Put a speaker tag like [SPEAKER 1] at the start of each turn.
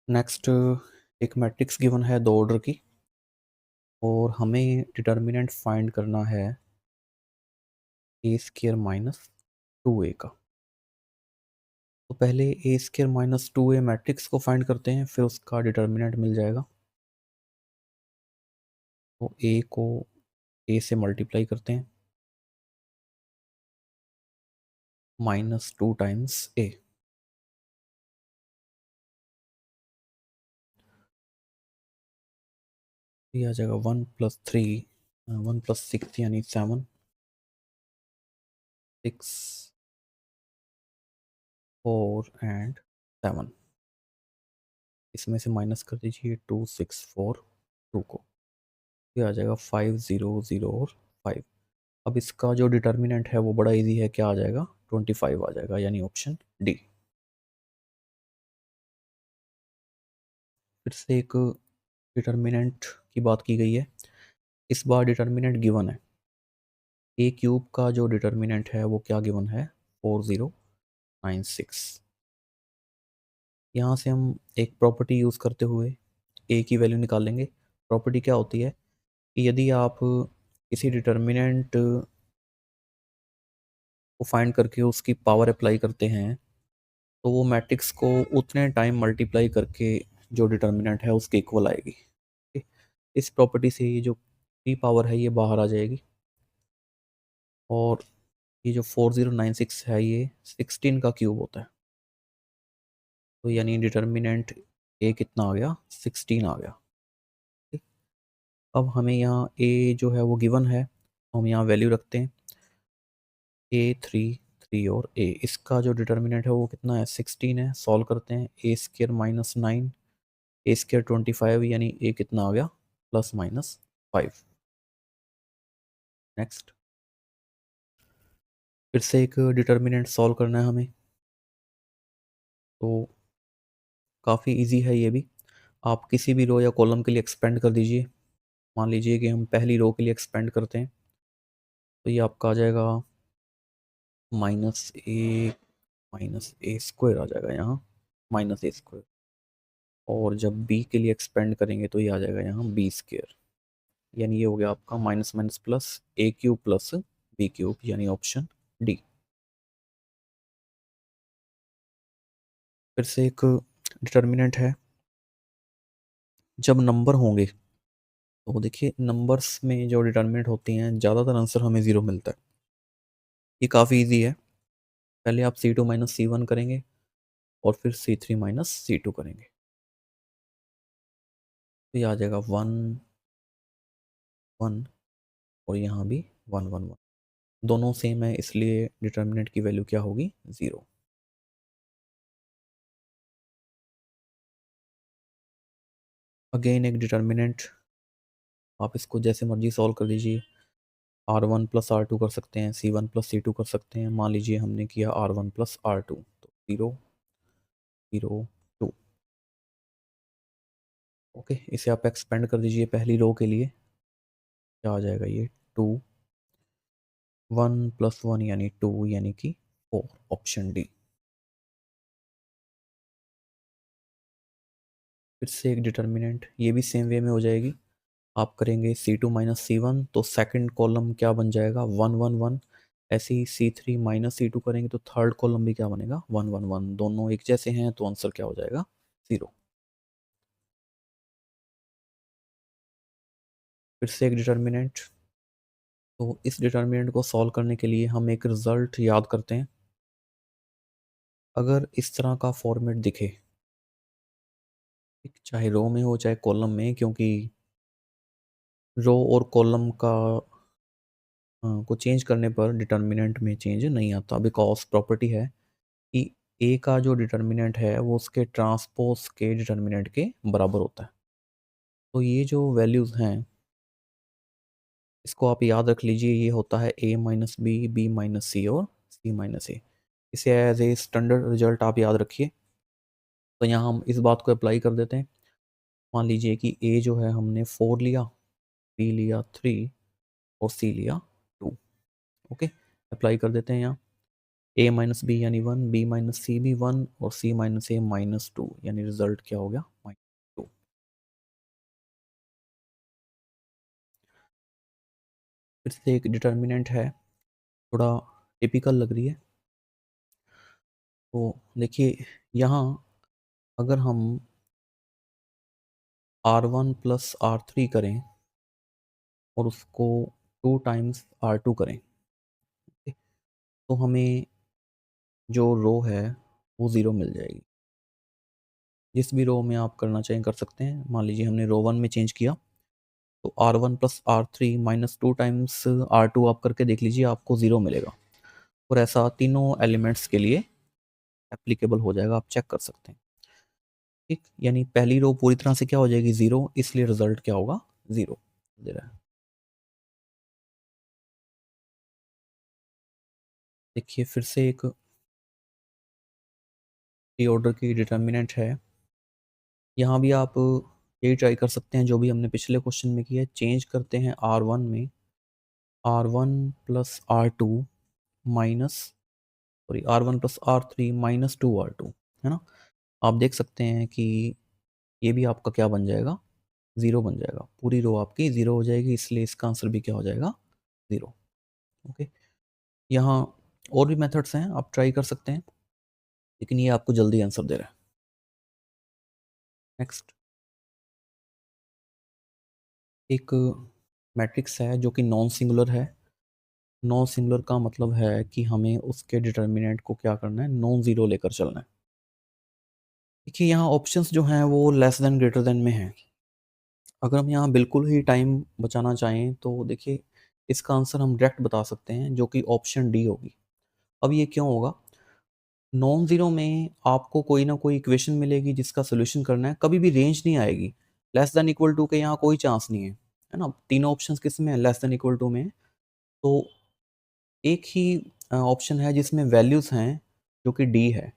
[SPEAKER 1] Next एक matrix given है 2 order की और हमें डिटर्मिनेंट फाइंड करना है ए स्क्र माइनस 2a का। तो पहले ए स्क्र माइनस 2a मैट्रिक्स को फाइंड करते हैं, फिर उसका डिटर्मिनेंट मिल जाएगा। तो ए को ए से मल्टीप्लाई करते हैं, -2 टाइम्स ए। ये आ जाएगा 1+3 1+6 यानी 7 6 4 एंड 7। इसमें से माइनस कर दीजिए 2 6 4 2 को। ये आ जाएगा 5 0 0 और 5। अब इसका जो डिटर्मिनेंट है वो बड़ा इजी है, क्या आ जाएगा 25 आ जाएगा, यानी ऑप्शन डी। फिर से एक डिटर्मिनेंट की बात की गई है, इस बार डिटर्मिनेंट गिवन है। ए क्यूब का जो डिटर्मिनेंट है वो क्या गिवन है 4096। यहाँ से हम एक प्रॉपर्टी यूज़ करते हुए ए की वैल्यू निकालेंगे। प्रॉपर्टी क्या होती है कि यदि आप किसी डिटर्मिनेंट को फाइंड करके उसकी पावर अप्लाई करते हैं तो वो मैट्रिक्स को उतने टाइम मल्टीप्लाई करके जो डिटर्मिनेंट है उसके इक्वल आएगी। ठीक है? इस प्रॉपर्टी से ये जो पी पावर है ये बाहर आ जाएगी और ये जो 4096 है ये 16 का क्यूब होता है। तो यानी डिटर्मिनेंट ए कितना आ गया 16 आ गया। ठीक? अब हमें यहाँ ए जो है वो गिवन है, तो हम यहाँ वैल्यू रखते हैं ए 3 और ए। इसका जो डिटर्मिनेंट है वो कितना है 16 है। सॉल्व करते हैं ए स्क्र -9 ए स्क्र 25 यानी ए कितना आ गया +-5। नेक्स्ट फिर से एक डिटर्मिनेंट सॉल्व करना है हमें, तो काफ़ी इजी है ये भी। आप किसी भी रो या कॉलम के लिए एक्सपेंड कर दीजिए। मान लीजिए कि हम पहली रो के लिए एक्सपेंड करते हैं, तो ये आपका आ जाएगा -a स्क्वायर आ जाएगा यहाँ -a स्क्वायर। और जब बी के लिए एक्सपेंड करेंगे तो ये आ जाएगा यहाँ बी स्क्वायर। यानी ये हो गया आपका माइनस माइनस प्लस ए क्यूब प्लस बी क्यूब, यानी ऑप्शन डी। फिर से एक डिटर्मिनेंट है, जब नंबर होंगे तो देखिए नंबर्स में जो डिटर्मिनेंट होती हैं ज़्यादातर आंसर हमें ज़ीरो मिलता है। ये काफ़ी इजी है। पहले आप C2 माइनस C1 करेंगे और फिर C3 माइनस C2 करेंगे, तो ये आ जाएगा 1 1 और यहाँ भी 1 1 1। दोनों सेम है इसलिए डिटर्मिनेंट की वैल्यू क्या होगी 0। अगेन एक डिटर्मिनेंट, आप इसको जैसे मर्जी सॉल्व कर दीजिए। R1 प्लस R2 कर सकते हैं, C1 प्लस C2 कर सकते हैं। मान लीजिए हमने किया R1 प्लस R2, तो 0 0 2। ओके, इसे आप एक्सपेंड कर दीजिए पहली रो के लिए, क्या आ जाएगा ये 2 1 प्लस 1 यानी 2 यानी कि 4, ऑप्शन डी। फिर से एक डिटर्मिनेंट, ये भी सेम वे में हो जाएगी। आप करेंगे C2 माइनस C1 तो सेकंड कॉलम क्या बन जाएगा 1 1 1। ऐसे ही C3 माइनस C2 करेंगे तो थर्ड कॉलम भी क्या बनेगा 1 1 1। दोनों एक जैसे हैं तो आंसर क्या हो जाएगा 0। फिर से एक डिटर्मिनेंट, तो इस डिटर्मिनेंट को सॉल्व करने के लिए हम एक रिजल्ट याद करते हैं। अगर इस तरह का फॉर्मेट दिखे, चाहे रो में हो चाहे कॉलम में, क्योंकि रो और कॉलम का को चेंज करने पर डिटर्मिनेंट में चेंज नहीं आता, बिकॉज प्रॉपर्टी है कि ए का जो डिटर्मिनेंट है वो उसके ट्रांसपोज के डिटर्मिनेंट के बराबर होता है। तो ये जो वैल्यूज़ हैं इसको आप याद रख लीजिए, ये होता है a minus B, B minus C और सी माइनस ए। इसे एज ए स्टैंडर्ड रिजल्ट आप याद रखिए। तो यहाँ हम इस बात को अप्लाई कर देते हैं। मान लीजिए कि a जो है हमने 4 लिया, b लिया 3 और c लिया 2। ओके, अप्लाई कर देते हैं यहाँ। a माइनस बी यानी 1, b माइनस सी भी 1 और c माइनस a माइनस 2, यानी रिजल्ट क्या हो गया -2। फिर से एक डिटर्मिनेंट है, थोड़ा टिपिकल लग रही है। तो देखिए यहाँ अगर हम R1 प्लस R3 करें और उसको 2 टाइम्स R2 करें, ठीक? तो हमें जो रो है वो 0 मिल जाएगी। जिस भी रो में आप करना चाहें कर सकते हैं। मान लीजिए हमने रो 1 में चेंज किया, तो R1 plus R3 minus 2 times R2 आप करके देख लीजिए, आपको 0 मिलेगा। और ऐसा तीनों एलिमेंट्स के लिए एप्लीकेबल हो जाएगा, आप चेक कर सकते हैं। ठीक, यानी पहली रो पूरी तरह से क्या हो जाएगी 0, इसलिए रिजल्ट क्या होगा 0 दे रहा है। देखिए फिर से एक टी ऑर्डर की डिटर्मिनेंट है। यहाँ भी आप यही ट्राई कर सकते हैं जो भी हमने पिछले क्वेश्चन में किया है। चेंज करते हैं R1 में R1 plus R2 minus, sorry R1 plus R3 minus 2R2, है ना। आप देख सकते हैं कि ये भी आपका क्या बन जाएगा 0 बन जाएगा। पूरी रो आपकी 0 हो जाएगी, इसलिए इसका आंसर भी क्या हो जाएगा 0। ओके, यहाँ और भी मेथड्स हैं, आप ट्राई कर सकते हैं, लेकिन ये आपको जल्दी आंसर दे रहा है। नेक्स्ट एक मैट्रिक्स है जो कि नॉन सिंगुलर है। नॉन सिंगुलर का मतलब है कि हमें उसके डिटर्मिनेंट को क्या करना है, नॉन ज़ीरो लेकर चलना है। देखिए यहाँ ऑप्शंस जो हैं वो लेस देन ग्रेटर देन में हैं। अगर हम यहाँ बिल्कुल ही टाइम बचाना चाहें तो देखिए इसका आंसर हम डायरेक्ट बता सकते हैं, जो कि ऑप्शन डी होगी। अब ये क्यों होगा, नॉन ज़ीरो में आपको कोई ना कोई इक्वेशन मिलेगी जिसका सोल्यूशन करना है, कभी भी रेंज नहीं आएगी। लेस देन इक्वल टू के यहाँ कोई चांस नहीं है ना। तीनों ऑप्शंस किस में है, लेस देन इक्वल टू में है। तो एक ही ऑप्शन है जिसमें वैल्यूज़ हैं, जो कि डी है।